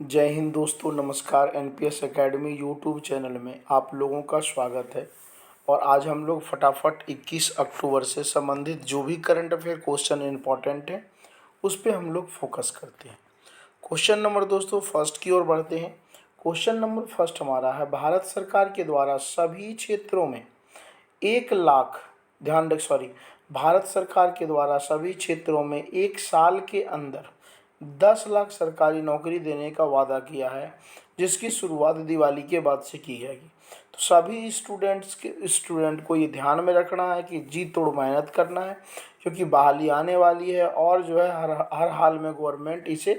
जय हिंद दोस्तों, नमस्कार। एनपीएस एकेडमी यूट्यूब चैनल में आप लोगों का स्वागत है। और आज हम लोग फटाफट 21 अक्टूबर से संबंधित जो भी करंट अफेयर क्वेश्चन इंपॉर्टेंट है उस पे हम लोग फोकस करते हैं। क्वेश्चन नंबर दोस्तों फर्स्ट की ओर बढ़ते हैं। क्वेश्चन नंबर फर्स्ट हमारा है, भारत सरकार के द्वारा सभी क्षेत्रों में 1 लाख, ध्यान रख सॉरी भारत सरकार के द्वारा सभी क्षेत्रों में 1 साल के अंदर 10 लाख सरकारी नौकरी देने का वादा किया है, जिसकी शुरुआत दिवाली के बाद से की जाएगी। तो सभी स्टूडेंट को ये ध्यान में रखना है कि जी तोड़ मेहनत करना है, क्योंकि बहाली आने वाली है और जो है हर हर हाल में गवर्नमेंट इसे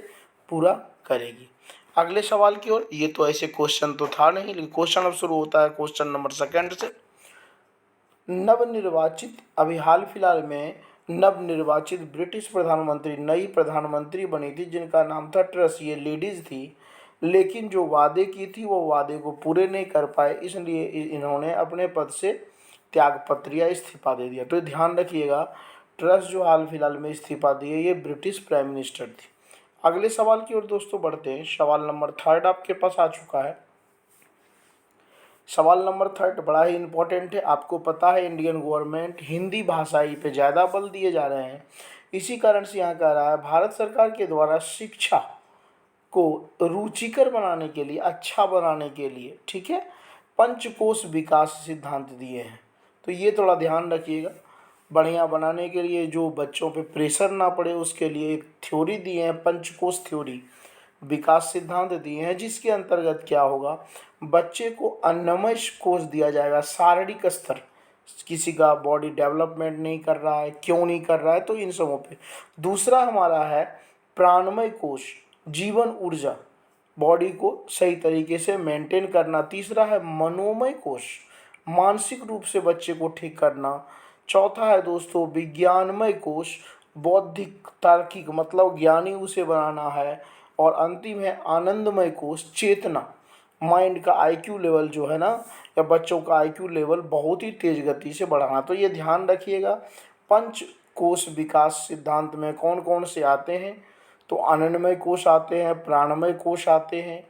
पूरा करेगी। अगले सवाल की ओर। ये तो ऐसे क्वेश्चन तो था नहीं, लेकिन क्वेश्चन अब शुरू होता है क्वेश्चन नंबर सेकंड से। नवनिर्वाचित अभी हाल फिलहाल में नवनिर्वाचित ब्रिटिश प्रधानमंत्री नई प्रधानमंत्री बनी थी, जिनका नाम था ट्रस। ये लेडीज थी, लेकिन जो वादे की थी वो वादे को पूरे नहीं कर पाए, इसलिए इन्होंने अपने पद से त्यागपत्र या इस्तीफा दे दिया। तो ध्यान रखिएगा, ट्रस जो हाल फिलहाल में इस्तीफा दिए ये ब्रिटिश प्राइम मिनिस्टर थी। अगले सवाल की ओर दोस्तों बढ़ते हैं। सवाल नंबर थर्ड आपके पास आ चुका है। सवाल नंबर थर्ड बड़ा ही इंपॉर्टेंट है। आपको पता है इंडियन गवर्नमेंट हिंदी भाषाई पे ज़्यादा बल दिए जा रहे हैं, इसी कारण से यहाँ कह रहा है भारत सरकार के द्वारा शिक्षा को रुचिकर बनाने के लिए, अच्छा बनाने के लिए, ठीक है, पंचकोश विकास सिद्धांत दिए हैं। तो ये थोड़ा ध्यान रखिएगा। बढ़िया बनाने के लिए, जो बच्चों पे प्रेशर ना पड़े उसके लिए एक थ्योरी दिए हैं, पंचकोश थ्योरी, विकास सिद्धांत दिए हैं, जिसके अंतर्गत क्या होगा, बच्चे को अन्नमय कोष दिया जाएगा। शारीरिक स्तर, किसी का बॉडी डेवलपमेंट नहीं कर रहा है, क्यों नहीं कर रहा है, तो इन सबों पे। दूसरा हमारा है प्राणमय कोष, जीवन ऊर्जा, बॉडी को सही तरीके से मेंटेन करना। तीसरा है मनोमय कोष, मानसिक रूप से बच्चे को ठीक करना। चौथा है दोस्तों विज्ञानमय कोष, बौद्धिक तार्किक मतलब ज्ञानी उसे बनाना है। और अंतिम है आनंदमय कोष, चेतना, माइंड का आईक्यू लेवल जो है ना, या बच्चों का आईक्यू लेवल बहुत ही तेज गति से बढ़ाना। तो ये ध्यान रखिएगा, पंच कोश विकास सिद्धांत में कौन कौन से आते हैं, तो आनंदमय कोश आते हैं, प्राणमय कोश आते हैं,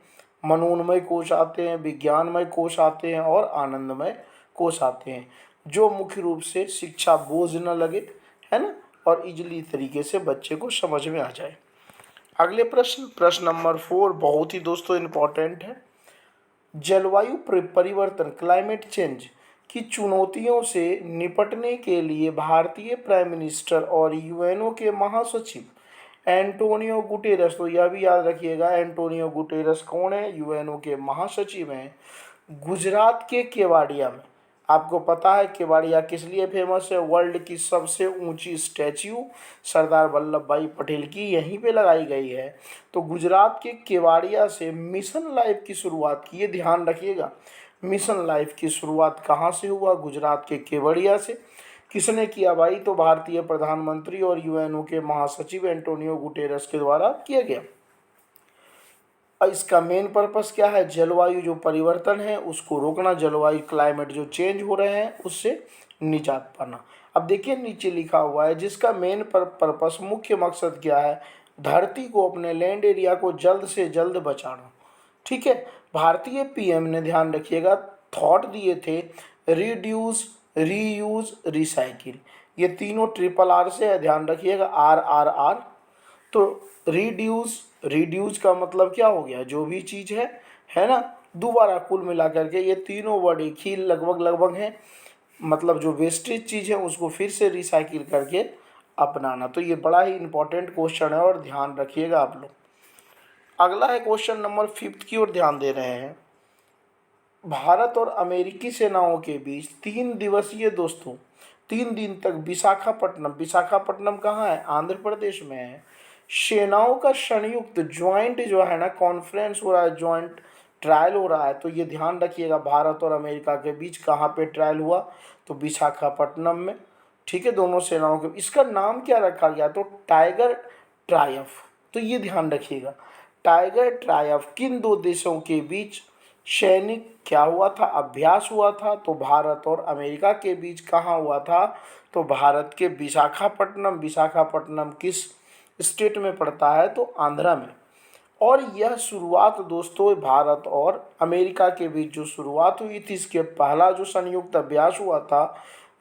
मनोन्मय कोश आते हैं, विज्ञानमय कोश आते हैं और आनंदमय कोश आते हैं, जो मुख्य रूप से शिक्षा बोझ न लगे, है ना, और इजली तरीके से बच्चे को समझ में आ जाए। अगले प्रश्न नंबर 4 बहुत ही दोस्तों इम्पोर्टेंट है। जलवायु परिवर्तन, क्लाइमेट चेंज की चुनौतियों से निपटने के लिए भारतीय प्राइम मिनिस्टर और यूएनओ के महासचिव एंटोनियो गुटेरस, तो यह भी याद रखिएगा एंटोनियो गुटेरस कौन है, यूएनओ के महासचिव हैं, गुजरात के केवाड़िया में। आपको पता है केवाड़िया किस लिए फेमस है, वर्ल्ड की सबसे ऊंची स्टैच्यू सरदार वल्लभ भाई पटेल की यहीं पे लगाई गई है। तो गुजरात के केवाड़िया से मिशन लाइफ की शुरुआत की, ये ध्यान रखिएगा। मिशन लाइफ की शुरुआत कहाँ से हुआ, गुजरात के केवड़िया से। किसने किया भाई, तो भारतीय प्रधानमंत्री और यूएनओ के महासचिव एंटोनियो गुटेरस के द्वारा किया गया। इसका मेन पर्पस क्या है, जलवायु जो परिवर्तन है उसको रोकना, जलवायु क्लाइमेट जो चेंज हो रहे हैं उससे निजात पाना। अब देखिए नीचे लिखा हुआ है, जिसका मेन पर्पस, मुख्य मकसद क्या है, धरती को, अपने लैंड एरिया को जल्द से जल्द बचाना। ठीक है, भारतीय पीएम ने, ध्यान रखिएगा, थॉट दिए थे रिड्यूस, रीयूज, रिसाइकिल। ये तीनों ट्रिपल आर से है, ध्यान रखिएगा, आर आर आर। तो रिड्यूस, रिड्यूस का मतलब क्या हो गया, जो भी चीज़ है ना, दोबारा कुल मिला करके ये तीनों वर्ड एक ही लगभग लगभग हैं, मतलब जो वेस्टेज चीज़ है उसको फिर से रिसाइकिल करके अपनाना। तो ये बड़ा ही इंपॉर्टेंट क्वेश्चन है और ध्यान रखिएगा आप लोग। अगला है क्वेश्चन नंबर 5 की ओर ध्यान दे रहे हैं। भारत और अमेरिकी सेनाओं के बीच 3 दिवसीय दोस्तों 3 दिन तक विशाखापट्टनम, विशाखापट्टनम कहाँ है, आंध्र प्रदेश में है, सेनाओं का संयुक्त ज्वाइंट जो है ना कॉन्फ्रेंस हो रहा है, ज्वाइंट ट्रायल हो रहा है। तो ये ध्यान रखिएगा, भारत और अमेरिका के बीच कहाँ पे ट्रायल हुआ, तो विशाखापट्टनम में। ठीक है, दोनों सेनाओं के, इसका नाम क्या रखा गया, तो टाइगर ट्रायफ। तो ये ध्यान रखिएगा, टाइगर ट्रायफ किन दो देशों के बीच सैनिक क्या हुआ था, अभ्यास हुआ था, तो भारत और अमेरिका के बीच कहाँ हुआ था, तो भारत के विशाखापट्टनम। विशाखापट्टनम किस स्टेट में पड़ता है, तो आंध्रा में। और यह शुरुआत दोस्तों भारत और अमेरिका के बीच जो शुरुआत हुई थी, इसके पहला जो संयुक्त अभ्यास हुआ था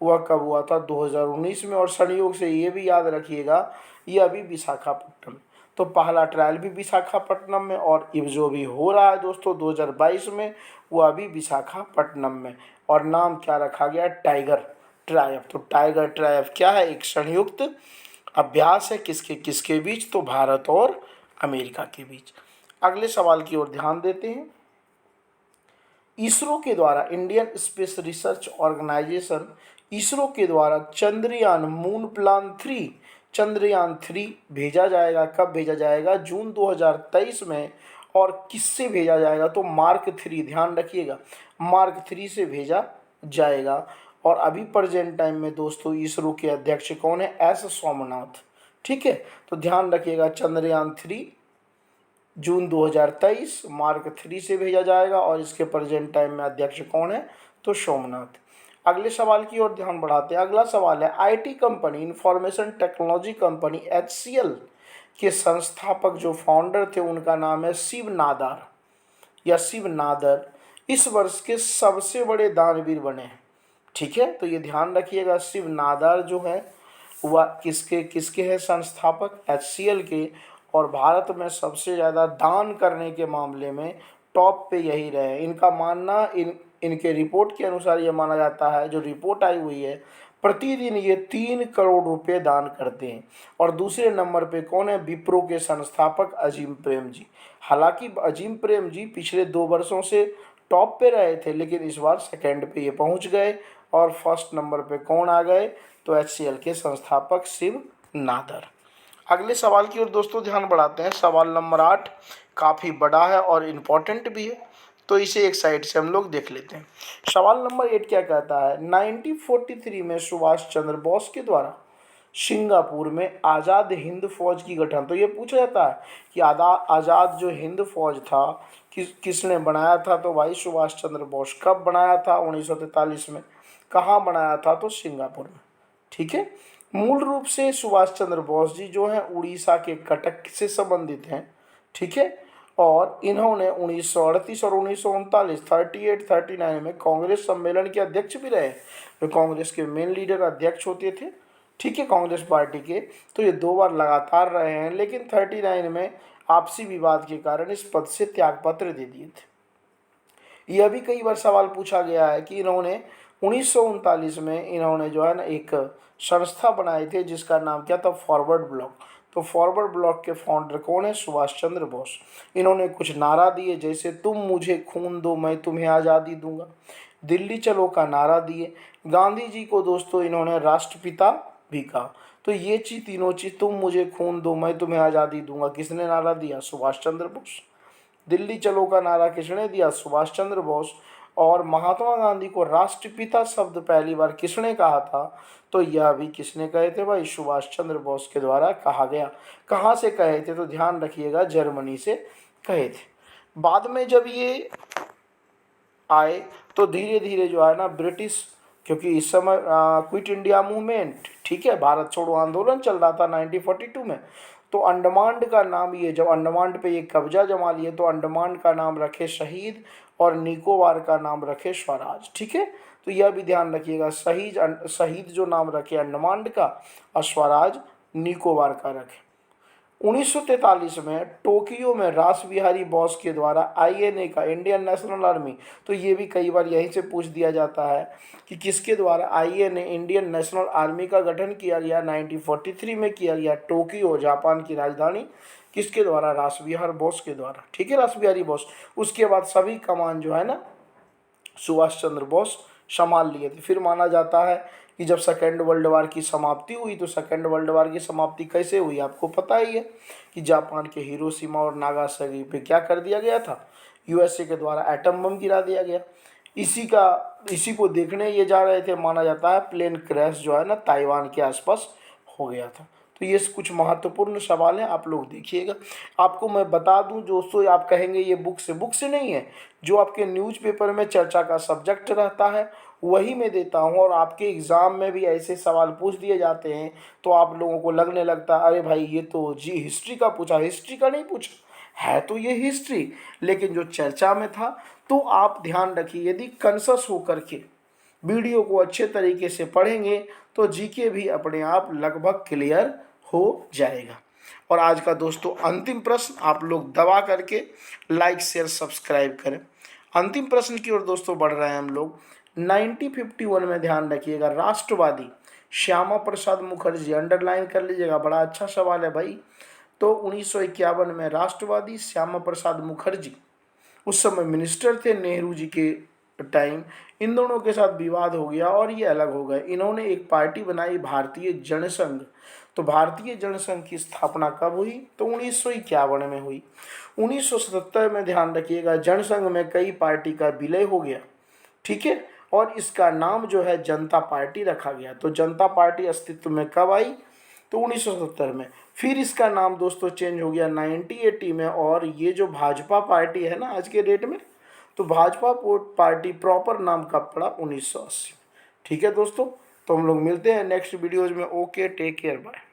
वह कब हुआ था? 2019 में। और संयोग से ये भी याद रखिएगा, ये अभी विशाखापट्टनम, तो पहला ट्रायल भी विशाखापट्टनम में, और ये जो भी हो रहा है दोस्तों 2022 में, वो अभी विशाखापट्टनम में। और नाम क्या रखा गया? Tiger tribe. तो टाइगर ट्रायब क्या है? एक संयुक्त अभ्यास है, किसके किसके बीच? तो भारत और अमेरिका के बीच। अगले सवाल की ओर ध्यान देते हैं। इसरो के द्वारा, Indian space research organisation, ISRO के द्वारा चंद्रयान मून प्लान 3, चंद्रयान 3 भेजा जाएगा। कब भेजा जाएगा? जून 2023 में। और किससे भेजा जाएगा? तो मार्क 3, ध्यान रखिएगा, मार्क 3 से भेजा जाएगा। और अभी प्रेजेंट टाइम में दोस्तों इसरो के अध्यक्ष कौन है? एस सोमनाथ। ठीक है, तो ध्यान रखिएगा, चंद्रयान 3 जून 2023 मार्क 3 से भेजा जाएगा। और इसके प्रेजेंट टाइम में अध्यक्ष कौन है? तो सोमनाथ। अगले सवाल की ओर ध्यान बढ़ाते हैं। अगला सवाल है, IT company, information technology company HCL के संस्थापक जो फाउंडर थे उनका नाम है शिव नादर या शिव नादर, इस वर्ष के सबसे बड़े दानवीर बने हैं। ठीक है, तो ये ध्यान रखिएगा, शिव नादर जो है वह किसके किसके हैं? संस्थापक HCL के। और भारत में सबसे ज़्यादा दान करने के मामले में टॉप पे यही रहे। इनका मानना, इनके रिपोर्ट के अनुसार ये माना जाता है, जो रिपोर्ट आई हुई है, प्रतिदिन ये 3 करोड़ रुपए दान करते हैं। और दूसरे नंबर पे कौन है? विप्रो के संस्थापक अजीम प्रेम जी। हालांकि अजीम प्रेम जी पिछले 2 वर्षों से टॉप पे रहे थे, लेकिन इस बार सेकंड पे ये पहुंच गए। और फर्स्ट नंबर पे कौन आ गए? तो HCL के संस्थापक शिव नादर। अगले सवाल की ओर दोस्तों ध्यान बढ़ाते हैं। सवाल नंबर 8 काफ़ी बड़ा है और इम्पोर्टेंट भी है, तो इसे एक साइड से हम लोग देख लेते हैं। सवाल नंबर 8 क्या कहता है? 1943 में सुभाष चंद्र बोस के द्वारा सिंगापुर में आज़ाद हिंद फौज की गठन। तो ये पूछा जाता है कि आज़ाद जो हिंद फौज था किसने बनाया था? तो भाई सुभाष चंद्र बोस। कब बनाया था? 1943 में। कहाँ बनाया था? तो सिंगापुर में। ठीक है, मूल रूप से सुभाष चंद्र बोस जी जो हैं उड़ीसा के कटक से संबंधित हैं। ठीक है, और इन्होंने 1938 और 1939 38-39 में कांग्रेस सम्मेलन के अध्यक्ष भी रहे। वे कांग्रेस के मेन लीडर अध्यक्ष होते थे। ठीक है, कांग्रेस पार्टी के। तो ये 2 बार लगातार रहे हैं, लेकिन 39 में आपसी विवाद के कारण इस पद से त्यागपत्र दे दिए थे। यह भी कई बार सवाल पूछा गया है कि इन्होंने 1939 में इन्होंने जो है ना एक संस्था बनाए थे जिसका नाम क्या था? Forward block. तो फॉरवर्ड ब्लॉक के फाउंडर कौन है? सुभाष चंद्र बोस। इन्होंने कुछ नारा दिए, जैसे तुम मुझे खून दो मैं तुम्हें आज़ादी दूंगा, दिल्ली चलो का नारा दिए। गांधी जी को दोस्तों इन्होंने राष्ट्रपिता भी कहा। तो ये चीज, तीनों चीज, तुम मुझे खून दो मैं तुम्हें आज़ादी दूंगा, किसने नारा दिया? सुभाष चंद्र बोस। दिल्ली चलो का नारा किसने दिया? सुभाष चंद्र बोस। और महात्मा गांधी को राष्ट्रपिता शब्द पहली बार किसने कहा था? तो यह भी किसने कहे थे भाई? सुभाष चंद्र बोस के द्वारा कहा गया। कहाँ से कहे थे? तो ध्यान रखिएगा, जर्मनी से कहे थे। बाद में जब ये आए तो धीरे धीरे जो है ना ब्रिटिश, क्योंकि इस समय क्विट इंडिया मूवमेंट, ठीक है, भारत छोड़ो आंदोलन चल रहा था 1942 में। तो अंडमान का नाम, ये जब अंडमान पे ये कब्जा जमा लिए तो अंडमान का नाम रखे शहीद और निकोबार का नाम रखे स्वराज। ठीक है, तो यह भी ध्यान रखिएगा, शहीद जो नाम रखे अंडमान का और स्वराज निकोबार का रखे। 1943 में टोक्यो में रास बिहारी बोस के द्वारा INA का, इंडियन नेशनल आर्मी, तो ये भी कई बार यहीं से पूछ दिया जाता है कि किसके द्वारा INA इंडियन नेशनल आर्मी का गठन किया गया? 1943 में किया गया, टोक्यो जापान की राजधानी, किसके द्वारा? रास बिहारी बोस के द्वारा। ठीक है, रास बिहारी बोस। उसके बाद सभी कमान जो है ना सुभाष चंद्र बोस संभाल लिए थे। फिर माना जाता है कि जब सेकेंड वर्ल्ड वार की समाप्ति हुई, तो सेकेंड वर्ल्ड वार की समाप्ति कैसे हुई आपको पता ही है कि जापान के हिरोशिमा और नागासाकी पे क्या कर दिया गया था? USA के द्वारा एटम बम गिरा दिया गया। इसी को देखने ये जा रहे थे, माना जाता है प्लेन क्रैश जो है ना ताइवान के आसपास हो गया था। तो ये कुछ महत्वपूर्ण सवाल हैं, आप लोग देखिएगा। आपको मैं बता दूं दोस्तों, आप कहेंगे ये बुक से नहीं है, जो आपके न्यूज़पेपर में चर्चा का सब्जेक्ट रहता है वही मैं देता हूं। और आपके एग्ज़ाम में भी ऐसे सवाल पूछ दिए जाते हैं तो आप लोगों को लगने लगता है अरे भाई ये तो जी हिस्ट्री का पूछा, हिस्ट्री का नहीं पूछा, है तो ये हिस्ट्री, लेकिन जो चर्चा में था। तो आप ध्यान रखिए, यदि कॉन्शस होकर के वीडियो को अच्छे तरीके से पढ़ेंगे तो जीके भी अपने आप लगभग क्लियर हो जाएगा। और आज का दोस्तों अंतिम प्रश्न, आप लोग दबा करके लाइक शेयर सब्सक्राइब करें। अंतिम प्रश्न की ओर दोस्तों बढ़ रहे हैं हम लोग। 1951 में ध्यान रखिएगा, राष्ट्रवादी श्यामा प्रसाद मुखर्जी, अंडरलाइन कर लीजिएगा, बड़ा अच्छा सवाल है भाई। तो 1951 में राष्ट्रवादी श्यामा प्रसाद मुखर्जी, उस समय मिनिस्टर थे नेहरू जी के टाइम, इन दोनों के साथ विवाद हो गया और ये अलग हो गए। इन्होंने एक पार्टी बनाई, भारतीय जनसंघ। तो भारतीय जनसंघ की स्थापना कब हुई? तो 1951 में हुई। 1977 में ध्यान रखिएगा, जनसंघ में कई पार्टी का विलय हो गया, ठीक है, और इसका नाम जो है जनता पार्टी रखा गया। तो जनता पार्टी अस्तित्व में कब आई? तो 1970 में। फिर इसका नाम दोस्तों चेंज हो गया 1980 में, और ये जो भाजपा पार्टी है ना आज के डेट में, तो भाजपा पार्टी प्रॉपर नाम कब पड़ा? 1980। ठीक है दोस्तों, तो हम लोग मिलते हैं नेक्स्ट वीडियोज में। Okay, take care, bye.